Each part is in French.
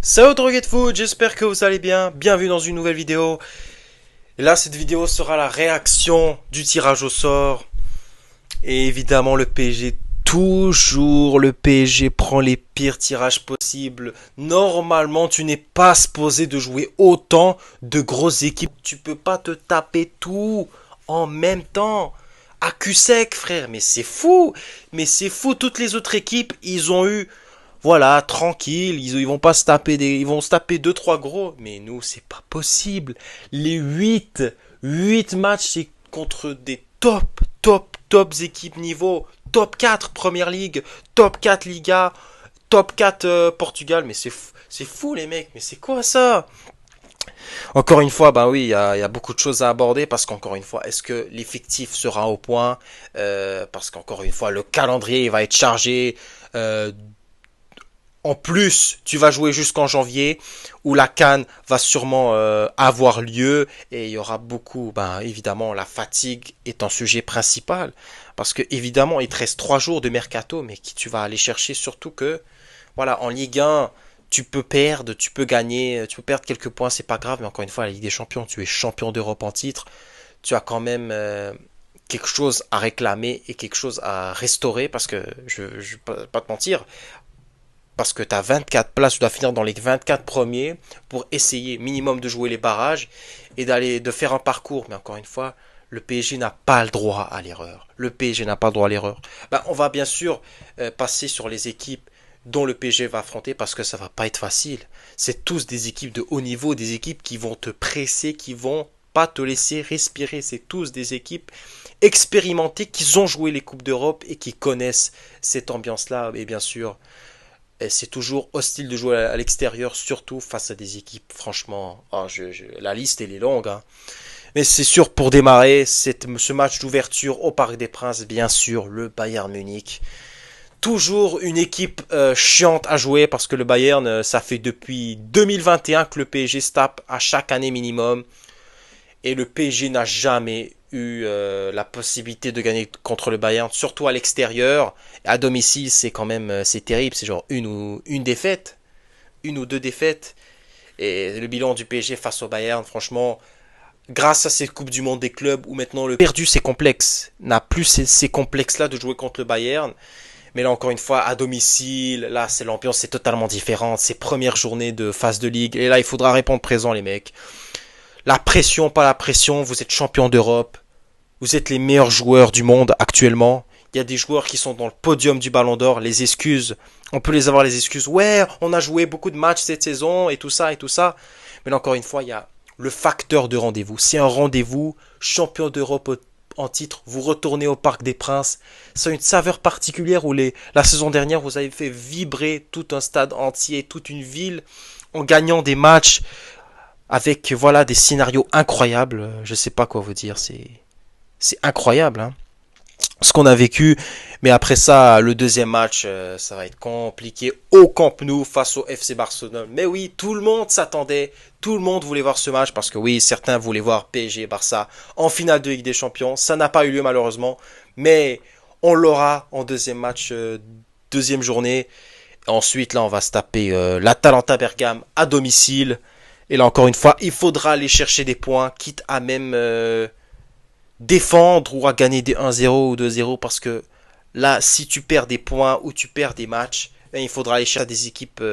Salut Droguet Food, j'espère que vous allez bien. Bienvenue dans une nouvelle vidéo. Et là, cette vidéo sera la réaction du tirage au sort. Et évidemment, le PSG, toujours le PSG prend les pires tirages possibles. Normalement, tu n'es pas supposé de jouer autant de grosses équipes. Tu peux pas te taper tout en même temps. À cul sec, frère. Mais c'est fou. Mais c'est fou. Toutes les autres équipes, ils ont eu voilà, tranquille, ils vont pas se taper ils vont se taper deux trois gros, mais nous c'est pas possible. Les huit matchs c'est contre des tops équipes niveau top 4 Première Ligue, top 4 Liga, top 4 Portugal, mais c'est fou les mecs, mais c'est quoi ça? Encore une fois, bah oui, il y a beaucoup de choses à aborder parce qu'encore une fois, est-ce que l'effectif sera au point? Parce qu'encore une fois, le calendrier il va être chargé. En plus, tu vas jouer jusqu'en janvier où la CAN va sûrement avoir lieu et il y aura beaucoup, ben évidemment, la fatigue est un sujet principal parce que évidemment, il te reste 3 jours de mercato, mais qui tu vas aller chercher surtout que, voilà, en Ligue 1, tu peux perdre, tu peux gagner, tu peux perdre quelques points, c'est pas grave, mais encore une fois, la Ligue des Champions, tu es champion d'Europe en titre, tu as quand même quelque chose à réclamer et quelque chose à restaurer parce que je vais pas te mentir, parce que tu as 24 places, tu dois finir dans les 24 premiers pour essayer minimum de jouer les barrages et de faire un parcours. Mais encore une fois, le PSG n'a pas le droit à l'erreur. Le PSG n'a pas le droit à l'erreur. Ben, on va bien sûr passer sur les équipes dont le PSG va affronter parce que ça va pas être facile. C'est tous des équipes de haut niveau, des équipes qui vont te presser, qui vont pas te laisser respirer. C'est tous des équipes expérimentées qui ont joué les Coupes d'Europe et qui connaissent cette ambiance-là. Et bien sûr, c'est toujours hostile de jouer à l'extérieur, surtout face à des équipes, franchement, la liste elle est longue. Hein. Mais c'est sûr, pour démarrer ce match d'ouverture au Parc des Princes, bien sûr, le Bayern Munich. Toujours une équipe chiante à jouer parce que le Bayern, ça fait depuis 2021 que le PSG se tape à chaque année minimum. Et le PSG n'a jamais eu la possibilité de gagner contre le Bayern, surtout à l'extérieur. À domicile, c'est quand même c'est terrible, c'est genre une défaite, une ou deux défaites. Et le bilan du PSG face au Bayern, franchement, grâce à cette Coupe du Monde des clubs où maintenant le perdu ses complexes, n'a plus ces complexes-là de jouer contre le Bayern. Mais là encore une fois, à domicile, là c'est l'ambiance c'est totalement différente. C'est première journée de phase de ligue. Et là il faudra répondre présent les mecs. La pression, pas la pression, vous êtes champion d'Europe, vous êtes les meilleurs joueurs du monde actuellement. Il y a des joueurs qui sont dans le podium du Ballon d'Or. Les excuses, on peut les avoir les excuses. Ouais, on a joué beaucoup de matchs cette saison et tout ça et tout ça. Mais là, encore une fois, il y a le facteur de rendez-vous. C'est un rendez-vous, champion d'Europe en titre. Vous retournez au Parc des Princes. C'est une saveur particulière où la saison dernière, vous avez fait vibrer tout un stade entier, toute une ville en gagnant des matchs avec voilà des scénarios incroyables. Je sais pas quoi vous dire. C'est incroyable. Hein, ce qu'on a vécu. Mais après ça, le deuxième match, ça va être compliqué au Camp Nou face au FC Barcelone. Mais oui, tout le monde s'attendait, tout le monde voulait voir ce match parce que oui, certains voulaient voir PSG et Barça en finale de Ligue des Champions. Ça n'a pas eu lieu malheureusement, mais on l'aura en deuxième match, deuxième journée. Ensuite, là, on va se taper l'Atalanta Bergame à domicile. Et là, encore une fois, il faudra aller chercher des points, quitte à même défendre ou à gagner des 1-0 ou 2-0 parce que là, si tu perds des points ou tu perds des matchs, il faudra aller chercher des équipes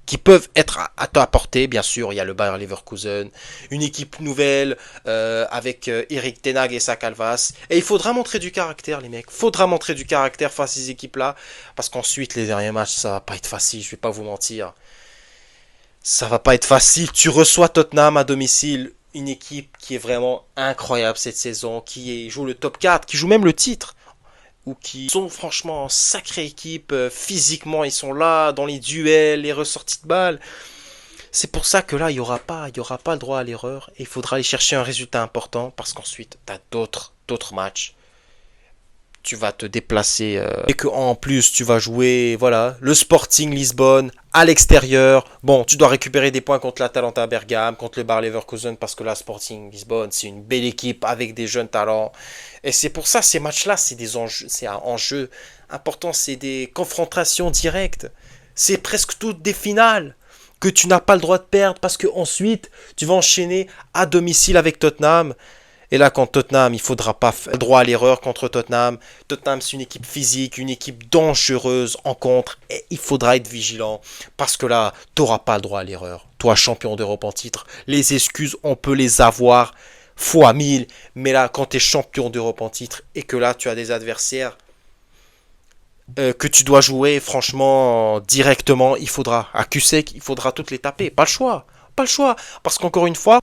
qui peuvent être à ta portée. Bien sûr, il y a le Bayer Leverkusen, une équipe nouvelle avec Eric Ten Hag et sa Calvas. Et il faudra montrer du caractère, les mecs. Faudra montrer du caractère face à ces équipes-là parce qu'ensuite, les derniers matchs, ça va pas être facile, je vais pas vous mentir. Ça va pas être facile. Tu reçois Tottenham à domicile, une équipe qui est vraiment incroyable cette saison, joue le top 4, qui joue même le titre, ou qui sont franchement en sacrée équipe. Physiquement, ils sont là dans les duels, les ressorties de balles. C'est pour ça que là, il y aura pas le droit à l'erreur. Et il faudra aller chercher un résultat important parce qu'ensuite, tu as d'autres matchs, tu vas te déplacer et que en plus tu vas jouer voilà le Sporting Lisbonne à l'extérieur. Bon, tu dois récupérer des points contre l'Atalanta Bergame, contre le Bayer Leverkusen parce que la Sporting Lisbonne c'est une belle équipe avec des jeunes talents et c'est pour ça ces matchs-là c'est des enjeux, c'est un enjeu important, c'est des confrontations directes. C'est presque toutes des finales que tu n'as pas le droit de perdre parce que ensuite tu vas enchaîner à domicile avec Tottenham. Et là, quand Tottenham, il faudra pas faire droit à l'erreur contre Tottenham. Tottenham, c'est une équipe physique, une équipe dangereuse en contre. Et il faudra être vigilant. Parce que là, tu n'auras pas le droit à l'erreur. Toi, champion d'Europe en titre, les excuses, on peut les avoir fois 1000. Mais là, quand tu es champion d'Europe en titre et que là, tu as des adversaires que tu dois jouer, franchement, directement, il faudra. À Q-Sec, il faudra toutes les taper. Pas le choix. Pas le choix. Parce qu'encore une fois,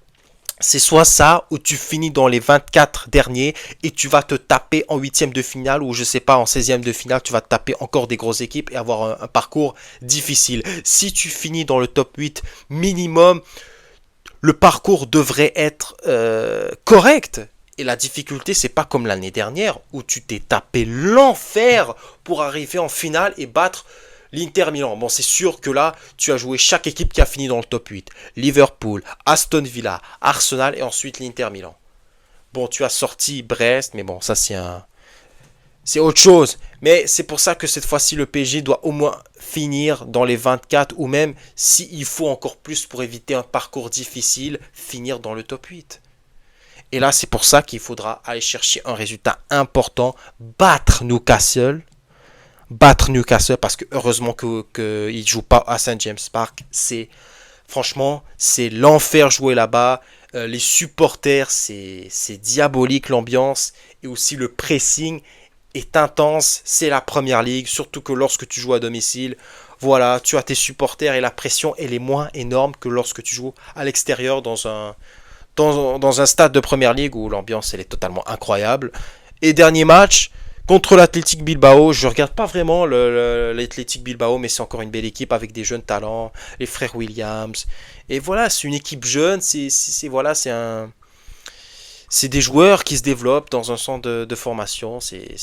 c'est soit ça, ou tu finis dans les 24 derniers et tu vas te taper en huitième de finale, ou je sais pas, en 16e de finale, tu vas te taper encore des grosses équipes et avoir un parcours difficile. Si tu finis dans le top 8 minimum, le parcours devrait être correct. Et la difficulté, c'est pas comme l'année dernière où tu t'es tapé l'enfer pour arriver en finale et battre l'Inter Milan. Bon, c'est sûr que là, tu as joué chaque équipe qui a fini dans le top 8. Liverpool, Aston Villa, Arsenal et ensuite l'Inter Milan. Bon, tu as sorti Brest, mais bon, ça c'est autre chose. Mais c'est pour ça que cette fois-ci, le PSG doit au moins finir dans les 24 ou même, s'il faut encore plus pour éviter un parcours difficile, finir dans le top 8. Et là, c'est pour ça qu'il faudra aller chercher un résultat important, battre Newcastle. Battre Newcastle parce que heureusement qu'il ne joue pas à Saint James Park. Franchement, c'est l'enfer jouer là-bas. Les supporters, c'est diabolique l'ambiance. Et aussi le pressing est intense. C'est la première ligue, surtout que lorsque tu joues à domicile. Voilà, tu as tes supporters et la pression, elle est moins énorme que lorsque tu joues à l'extérieur dans un stade de première ligue où l'ambiance elle est totalement incroyable. Et dernier match contre l'Athletic Bilbao, je regarde pas vraiment l'Athletic Bilbao, mais c'est encore une belle équipe avec des jeunes talents, les frères Williams. Et voilà, c'est une équipe jeune, voilà, c'est des joueurs qui se développent dans un centre de formation. C'est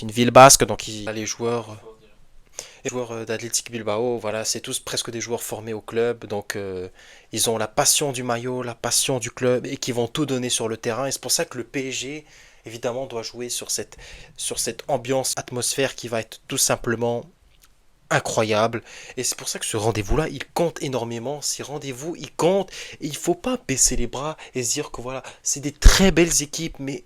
une ville basque, donc les joueurs d'Athletic Bilbao, voilà, c'est tous presque des joueurs formés au club, donc ils ont la passion du maillot, la passion du club, et qui vont tout donner sur le terrain. Et c'est pour ça que le PSG, évidemment, doit jouer sur cette ambiance, atmosphère qui va être tout simplement incroyable. Et c'est pour ça que ce rendez-vous-là, il compte énormément. Ces rendez-vous, ils comptent. Et il ne faut pas baisser les bras et se dire que voilà, c'est des très belles équipes, mais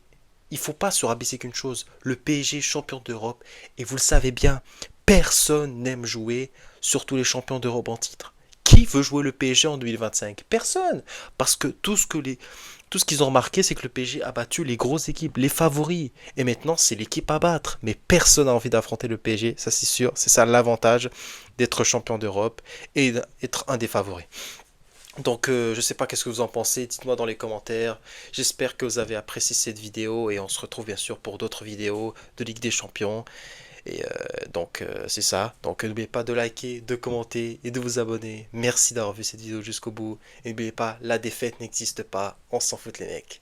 il ne faut pas se rabaisser qu'une chose. Le PSG champion d'Europe, et vous le savez bien, personne n'aime jouer, surtout les champions d'Europe en titre. Qui veut jouer le PSG en 2025? Personne. Parce que tout ce qu'ils ont remarqué, c'est que le PSG a battu les grosses équipes, les favoris. Et maintenant, c'est l'équipe à battre. Mais personne n'a envie d'affronter le PSG, ça c'est sûr. C'est ça l'avantage d'être champion d'Europe et d'être un des favoris. Donc je sais pas qu'est-ce que vous en pensez, dites-moi dans les commentaires. J'espère que vous avez apprécié cette vidéo et on se retrouve bien sûr pour d'autres vidéos de Ligue des Champions. Et c'est ça. Donc n'oubliez pas de liker, de commenter et de vous abonner. Merci d'avoir vu cette vidéo jusqu'au bout. Et n'oubliez pas, la défaite n'existe pas. On s'en fout les mecs.